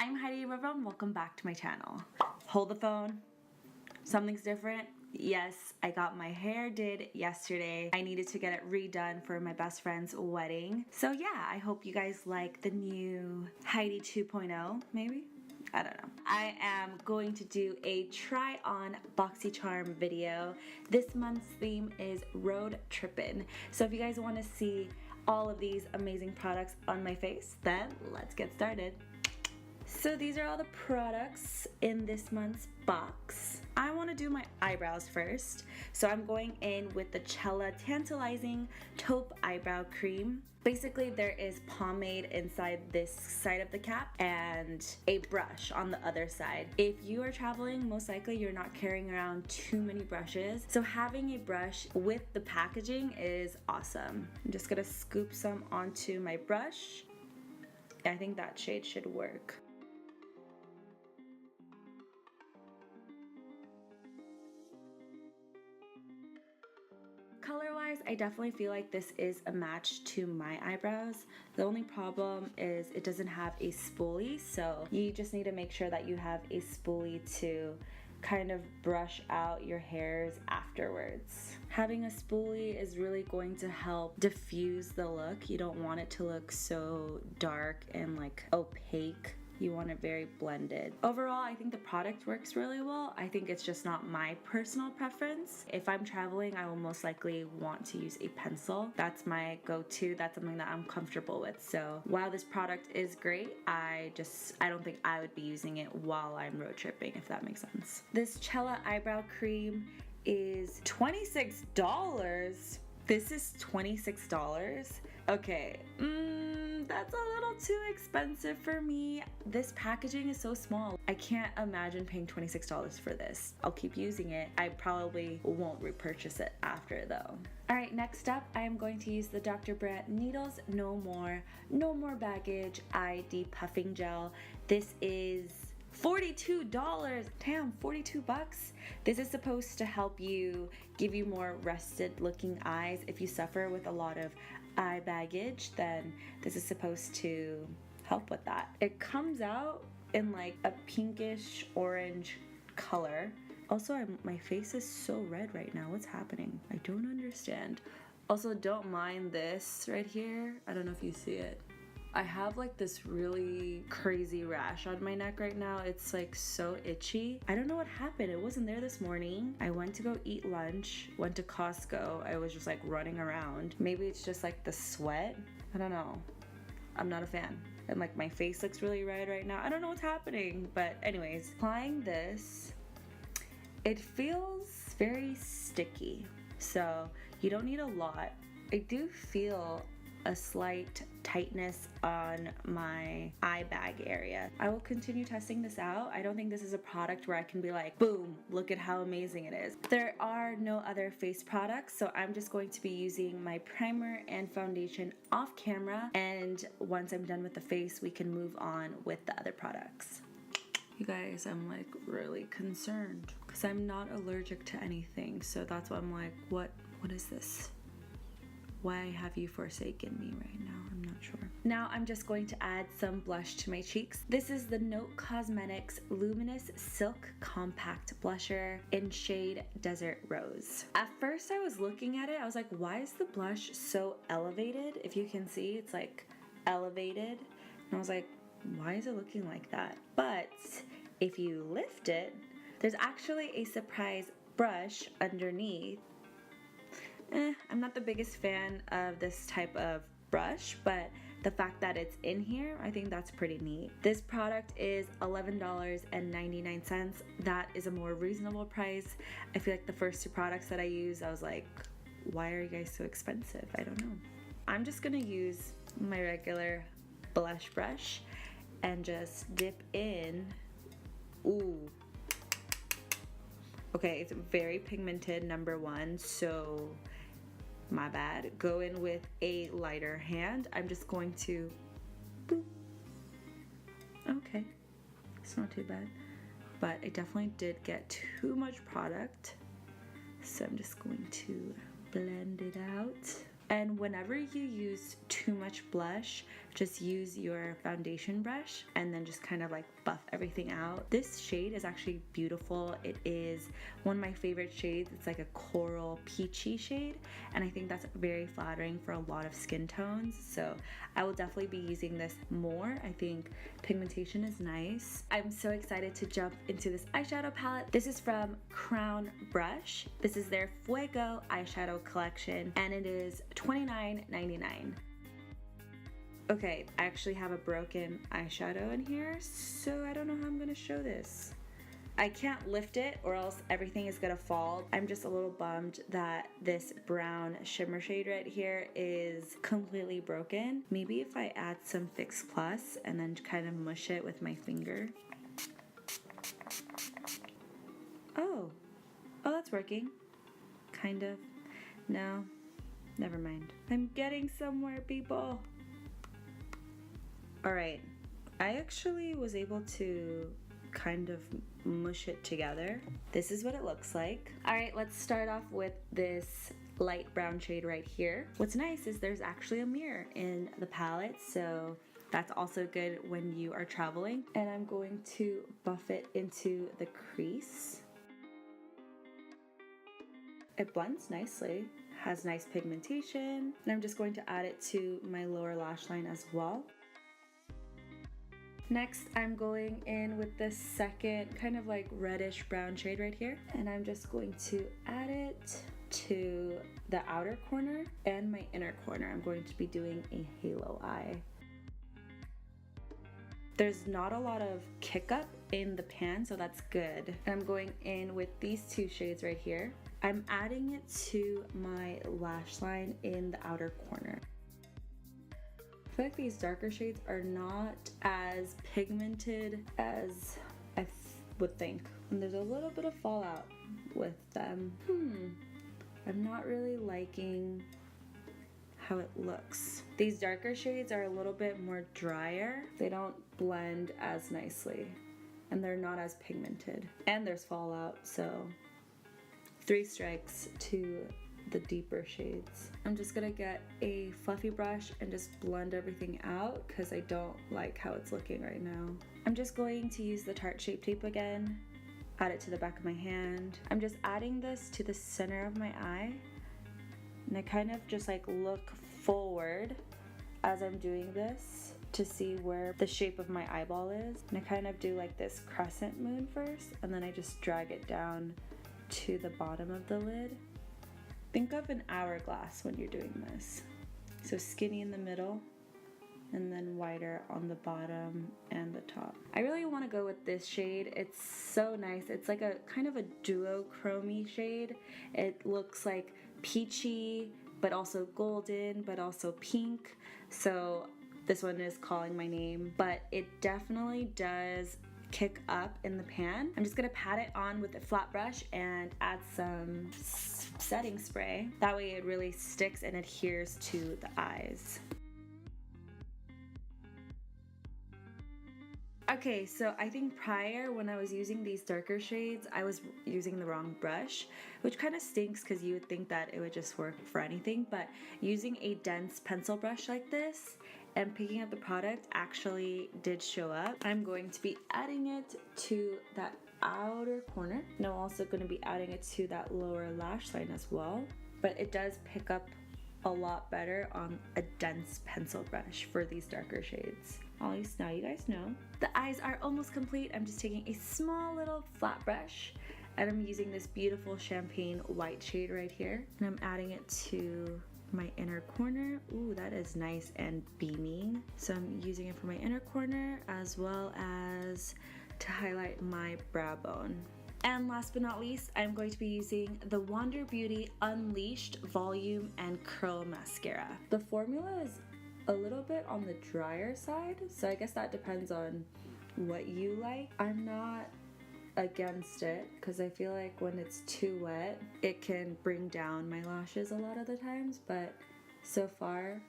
I'm heidiroro and welcome back to my channel. Hold the phone. Something's different. Yes, I got my hair did yesterday. I needed to get it redone for my best friend's wedding. So yeah, I hope you guys like the new Heidi 2.0, maybe? I don't know. I am going to do a try-on BoxyCharm video. This month's theme is Road Trippin'. So if you guys want to see all of these amazing products on my face, then let's get started. So these are all the products in this month's box. I want to do my eyebrows first. So I'm going in with the CHELLA Tantalizing Taupe Eyebrow Cream. Basically there is pomade inside this side of the cap and a brush on the other side. If you are traveling, most likely you're not carrying around too many brushes. So having a brush with the packaging is awesome. I'm just gonna scoop some onto my brush. I think that shade should work. Color-wise, I definitely feel like this is a match to my eyebrows. The only problem is it doesn't have a spoolie, so you just need to make sure that you have a spoolie to kind of brush out your hairs afterwards. Having a spoolie is really going to help diffuse the look. You don't want it to look so dark and like opaque. You want it very blended. Overall, I think the product works really well. I think it's just not my personal preference. If I'm traveling, I will most likely want to use a pencil. That's my go-to. That's something that I'm comfortable with. So while this product is great, I don't think I would be using it while I'm road tripping, if that makes sense. This CHELLA eyebrow cream is $26. This is $26. Okay, that's a little too expensive for me. This packaging is so small. I can't imagine paying $26 for this. I'll keep using it. I probably won't repurchase it after though. Alright, next up, I am going to use the Dr. Brandt Needles No More Baggage Eye Depuffing Gel. This is $42. Damn, 42 bucks. This is supposed to help you, give you more rested looking eyes. If you suffer with a lot of eye baggage, then this is supposed to help with that. It comes out in like a pinkish orange color. Also, my face is so red right now. What's happening? I don't understand. Also, don't mind this right here. I don't know if you see it. I have like this really crazy rash on my neck right now. It's like so itchy. I don't know what happened. It wasn't there this morning. I went to go eat lunch, went to Costco. I was just like running around. Maybe it's just like the sweat. I don't know. I'm not a fan. And like my face looks really red right now. I don't know what's happening. But anyways, applying this, it feels very sticky. So you don't need a lot. I do feel a slight tightness on my eye bag area. I will continue testing this out. I don't think this is a product where I can be like, boom, look at how amazing it is. There are no other face products, so I'm just going to be using my primer and foundation off camera, and once I'm done with the face, we can move on with the other products. You guys, I'm like really concerned because I'm not allergic to anything, so that's why I'm like, what is this? Why have you forsaken me right now? I'm not sure. Now I'm just going to add some blush to my cheeks. This is the Note Cosmetics Luminous Silk Compact Blusher in shade Desert Rose. At first I was looking at it, I was like, why is the blush so elevated? If you can see, it's like elevated. And I was like, why is it looking like that? But if you lift it, there's actually a surprise brush underneath. I'm not the biggest fan of this type of brush, but the fact that it's in here, I think that's pretty neat. This product is $11.99. That is a more reasonable price. I feel like the first two products that I used, I was like, why are you guys so expensive? I don't know. I'm just gonna use my regular blush brush and just dip in. Ooh. Okay, it's very pigmented, number one, so my bad. Go in with a lighter hand. I'm just going to boop. Okay, it's not too bad, but I definitely did get too much product, so I'm just going to blend it out. And whenever you use too much blush, just use your foundation brush and then just kind of like buff everything out. This shade is actually beautiful. It is one of my favorite shades. It's like a coral peachy shade, and I think that's very flattering for a lot of skin tones. So I will definitely be using this more. I think pigmentation is nice. I'm so excited to jump into this eyeshadow palette. This is from Crown Brush. This is their Fuego eyeshadow collection, and it is $29.99. Okay, I actually have a broken eyeshadow in here, so I don't know how I'm gonna show this. I can't lift it or else everything is gonna fall. I'm just a little bummed that this brown shimmer shade right here is completely broken. Maybe if I add some Fix Plus and then kind of mush it with my finger. Oh, that's working. Kind of. No, never mind. I'm getting somewhere, people. Alright, I actually was able to kind of mush it together. This is what it looks like. Alright, let's start off with this light brown shade right here. What's nice is there's actually a mirror in the palette, so that's also good when you are traveling. And I'm going to buff it into the crease. It blends nicely, has nice pigmentation, and I'm just going to add it to my lower lash line as well. Next, I'm going in with this second kind of like reddish brown shade right here, and I'm just going to add it to the outer corner and my inner corner. I'm going to be doing a halo eye. There's not a lot of kick up in the pan, so that's good. And I'm going in with these two shades right here. I'm adding it to my lash line in the outer corner. I feel like these darker shades are not as pigmented as I would think. And there's a little bit of fallout with them. I'm not really liking how it looks. These darker shades are a little bit more drier. They don't blend as nicely, and they're not as pigmented. And there's fallout, so 3 strikes to the deeper shades. I'm just gonna get a fluffy brush and just blend everything out because I don't like how it's looking right now. I'm just going to use the Tarte Shape Tape again, add it to the back of my hand. I'm just adding this to the center of my eye, and I kind of just like look forward as I'm doing this to see where the shape of my eyeball is. And I kind of do like this crescent moon first, and then I just drag it down to the bottom of the lid. Think of an hourglass when you're doing this. So skinny in the middle and then wider on the bottom and the top. I really want to go with this shade. It's so nice. It's like a kind of a duochrome shade. It looks like peachy, but also golden, but also pink. So this one is calling my name, but it definitely does kick up in the pan. I'm just gonna pat it on with a flat brush and add some setting spray. That way it really sticks and adheres to the eyes. Okay, so I think prior when I was using these darker shades, I was using the wrong brush, which kind of stinks because you would think that it would just work for anything, but using a dense pencil brush like this and picking up the product actually did show up. I'm going to be adding it to that outer corner, and I'm also going to be adding it to that lower lash line as well, but it does pick up a lot better on a dense pencil brush for these darker shades. At least now you guys know. The eyes are almost complete. I'm just taking a small little flat brush and I'm using this beautiful champagne white shade right here, and I'm adding it to my inner corner. Ooh, that is nice and beaming. So I'm using it for my inner corner as well as to highlight my brow bone. And last but not least, I'm going to be using the Wander Beauty Unleashed Volume and Curl Mascara. The formula is a little bit on the drier side, so I guess that depends on what you like. I'm not against it because I feel like when it's too wet, it can bring down my lashes a lot of the times, but so far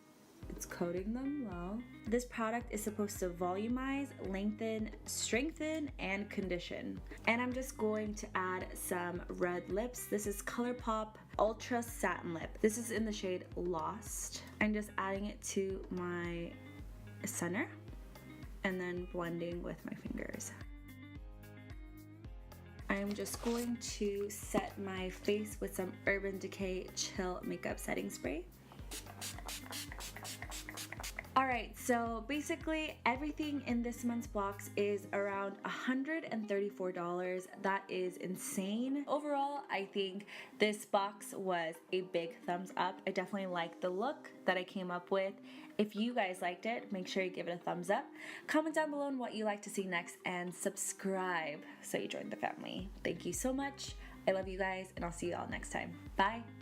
It's coating them well. This product is supposed to volumize, lengthen, strengthen, and condition. And I'm just going to add some red lips. This is ColourPop Ultra Satin Lip. This is in the shade Lost. I'm just adding it to my center and then blending with my fingers. I'm just going to set my face with some Urban Decay Chill Makeup Setting Spray. Alright, so basically everything in this month's box is around $134. That is insane. Overall, I think this box was a big thumbs up. I definitely like the look that I came up with. If you guys liked it, make sure you give it a thumbs up. Comment down below on what you like to see next and subscribe so you join the family. Thank you so much. I love you guys and I'll see you all next time. Bye!